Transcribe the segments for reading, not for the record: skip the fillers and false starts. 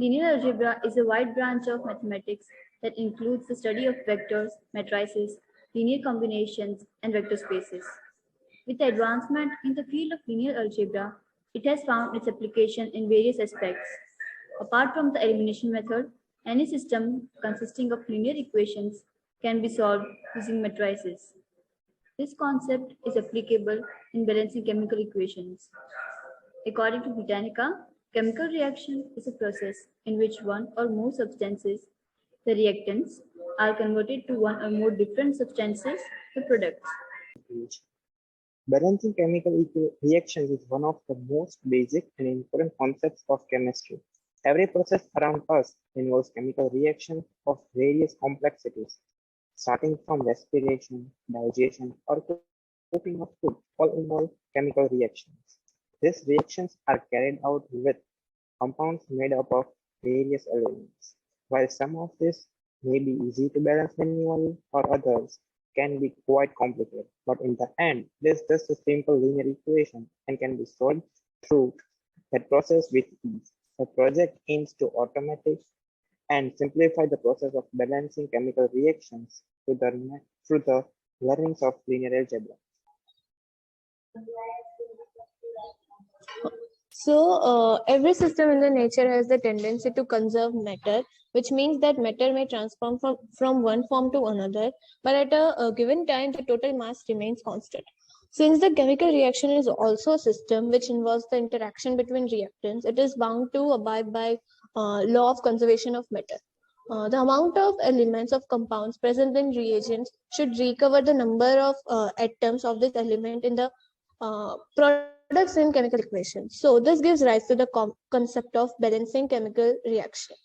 Linear algebra is a wide branch of mathematics that includes the study of vectors, matrices, linear combinations, and vector spaces. With the advancement in the field of linear algebra, it has found its application in various aspects. Apart from the elimination method, any system consisting of linear equations can be solved using matrices. This concept is applicable in balancing chemical equations. According to Britannica, chemical reaction is a process in which one or more substances, the reactants, are converted to one or more different substances, the products. Balancing chemical reactions is one of the most basic and important concepts of chemistry. Every process around us involves chemical reactions of various complexities, starting from respiration, digestion, or cooking of food, all involve chemical reactions. These reactions are carried out with compounds made up of various elements. While some of these may be easy to balance manually, or others can be quite complicated, but in the end, this is just a simple linear equation and can be solved through that process with ease. The project aims to automate and simplify the process of balancing chemical reactions through the learnings of linear algebra. So every system in the nature has the tendency to conserve matter, which means that matter may transform from one form to another, but at a given time, the total mass remains constant. Since the chemical reaction is also a system which involves the interaction between reactants, it is bound to abide by law of conservation of matter. The amount of elements of compounds present in reagents should recover the number of atoms of this element in the products in chemical equations. So this gives rise to the concept of balancing chemical reaction.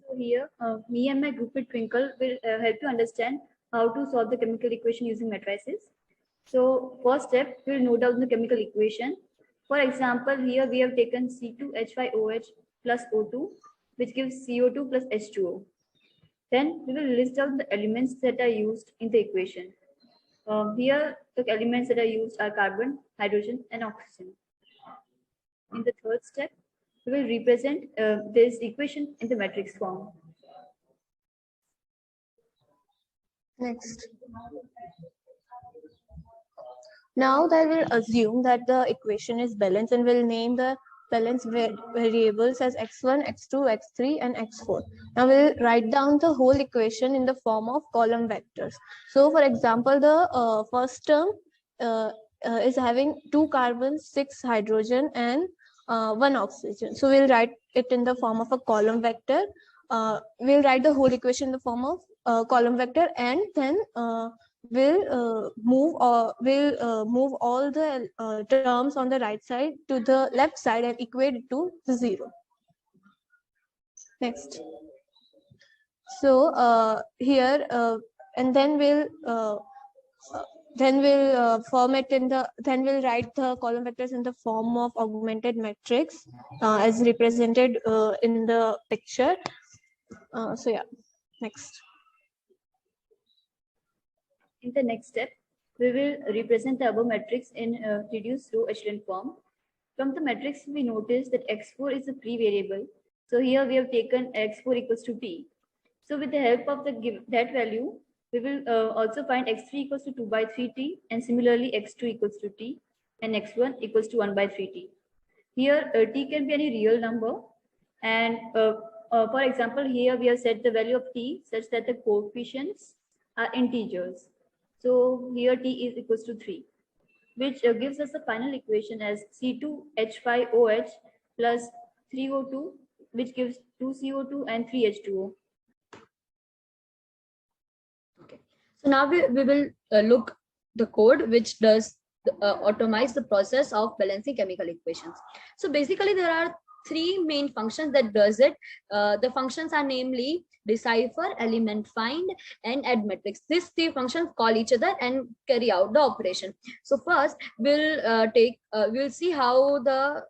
So here, me and my groupmate Twinkle will help you understand how to solve the chemical equation using matrices. So first step, we will note down the chemical equation. For example, here we have taken C2H5OH plus O2, which gives CO2 plus H2O. Then we will list down the elements that are used in the equation. Here, the elements that are used are carbon, hydrogen, and oxygen. In the third step, we will represent this equation in the matrix form. Next. Now that we'll assume that the equation is balanced and we'll name the balance variables as x1, x2, x3, and x4. Now we'll write down the whole equation in the form of column vectors. So for example, the first term is having 2 carbons, 6 hydrogen, and 1 oxygen. So we'll write it in the form of a column vector. We'll write the whole equation in the form of column vector, and then we'll move all the terms on the right side to the left side and equate it to 0. Next. So here and then we'll format in the we'll write the column vectors in the form of augmented matrix as represented in the picture. So yeah, next. In the next step, we will represent the above matrix in reduced row echelon form. From the matrix, we notice that x4 is a free variable. So here we have taken x4 equals to t. So with the help of that value, we will also find x3 equals to 2 by 3t, and similarly x2 equals to t, and x1 equals to 1 by 3t. Here t can be any real number, and for example, here we have set the value of t such that the coefficients are integers. So here t is equals to 3, which gives us the final equation as C2H5OH plus 3O2, which gives 2CO2 and 3H2O. Okay. So now we will look the code which does automate the process of balancing chemical equations. So basically there are 3 main functions that does it. The functions are namely decipher, element find, and add matrix. These 3 functions call each other and carry out the operation. So first we'll see how the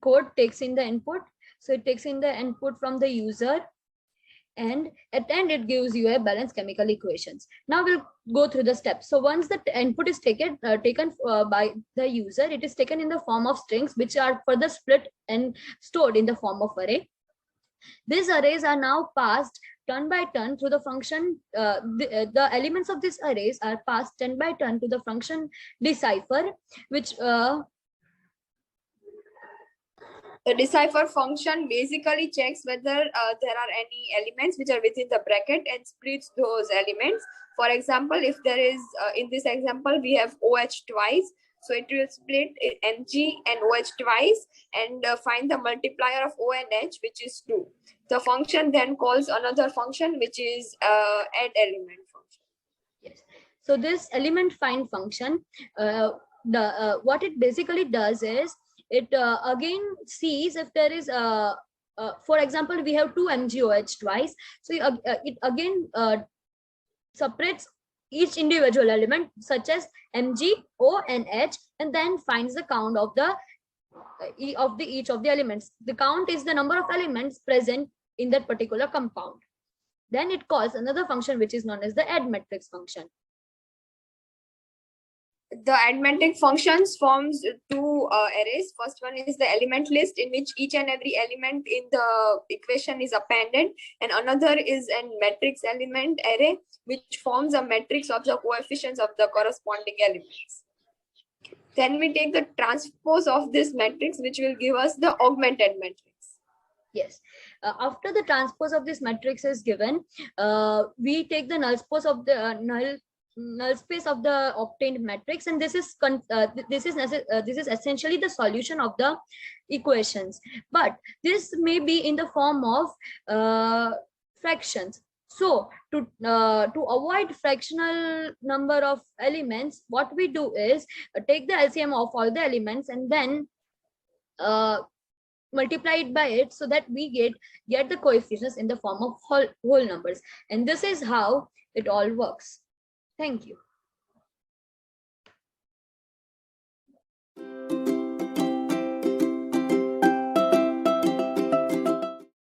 code takes in the input. So it takes in the input from the user, and at the end it gives you a balanced chemical equations. Now we'll go through the steps. So once the input is taken by the user, it is taken in the form of strings, which are further split and stored in the form of array. These arrays are now passed turn by turn through the function. The elements of these arrays are passed turn by turn to the function decipher, which the decipher function basically checks whether there are any elements which are within the bracket and splits those elements. For example, if there is, in this example, we have OH twice. So it will split Mg and OH twice and find the multiplier of O and H, which is 2. The function then calls another function, which is add element function. Yes. So this element find function, what it basically does is, it again sees if there is for example, we have 2 MgOH twice. So it again separates each individual element such as Mg, O and H, and then finds the count of the each of the elements. The count is the number of elements present in that particular compound. Then it calls another function which is known as the add matrix function. The add matrix functions forms 2 arrays. First one is the element list, in which each and every element in the equation is appended, and another is a matrix element array, which forms a matrix of the coefficients of the corresponding elements. Then we take the transpose of this matrix, which will give us the augmented matrix. Yes. After the transpose of this matrix is given, we take the null space of the null space of the obtained matrix, and this is essentially the solution of the equations. But this may be in the form of fractions. So to avoid fractional number of elements, what we do is take the LCM of all the elements and then multiply it by it, so that we get the coefficients in the form of whole numbers. And this is how it all works. Thank you.